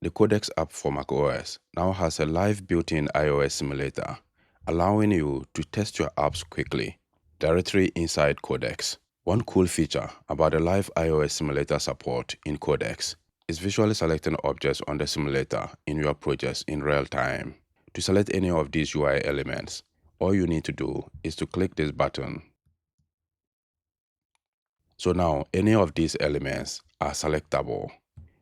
The Codex app for macOS now has a live built-in iOS simulator, allowing you to test your apps quickly, directly inside Codex. One cool feature about the live iOS simulator support in Codex is visually selecting objects on the simulator in your projects in real time. To select any of these UI elements, all you need to do is to click this button. So now any of these elements are selectable.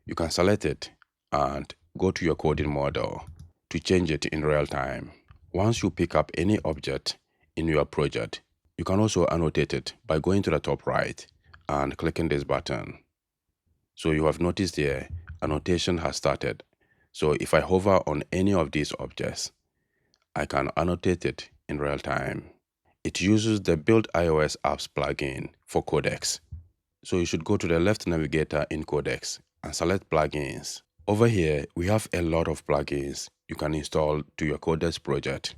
You can select it and go to your coding model to change it in real time. Once you pick up any object in your project, you can also annotate it by going to the top right and clicking this button. So you have noticed here, annotation has started. So if I hover on any of these objects, I can annotate it in real time. It uses the Build iOS Apps plugin for Codex. So you should go to the left navigator in Codex and select plugins. Over here, we have a lot of plugins you can install to your Codex project.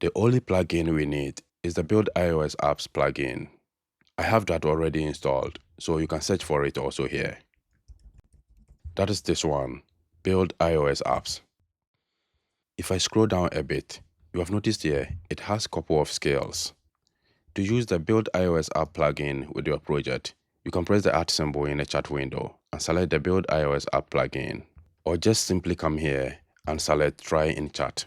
The only plugin we need is the Build iOS Apps plugin. I have that already installed, so you can search for it also here. That is this one, Build iOS Apps. If I scroll down a bit, you have noticed here it has a couple of scales. To use the Build iOS App plugin with your project, you can press the @ symbol in the chat window and select the Build iOS App plugin, or just simply come here and select Try in Chat.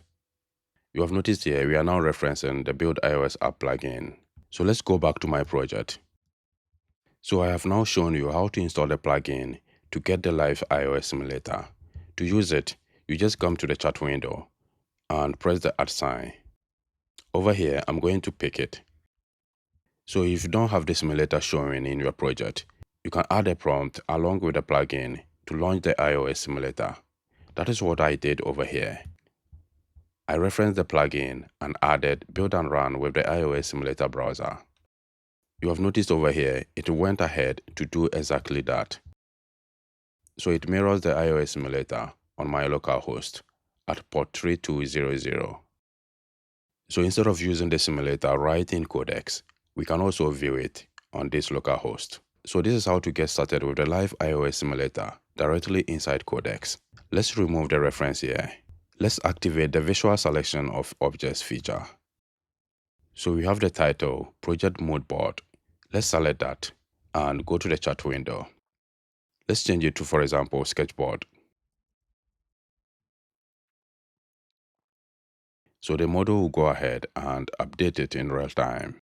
You have noticed here we are now referencing the Build iOS App plugin. So let's go back to my project. So I have now shown you how to install the plugin to get the live iOS simulator. To use it, you just come to the chat window and press the @ sign. Over here, I'm going to pick it. So if you don't have the simulator showing in your project, you can add a prompt along with the plugin to launch the iOS simulator. That is what I did over here. I referenced the plugin and added Build and Run with the iOS simulator browser. You have noticed over here, it went ahead to do exactly that. So it mirrors the iOS simulator on my local host at port 3200. So instead of using the simulator right in Codex, we can also view it on this local host. So this is how to get started with the live iOS simulator directly inside Codex. Let's remove the reference here. Let's activate the visual selection of objects feature. So we have the title, Project Mode Board. Let's select that and go to the chat window. Let's change it to, for example, Sketchboard. So the model will go ahead and update it in real time.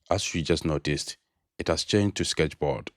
As you just noticed, it has changed to Sketchboard.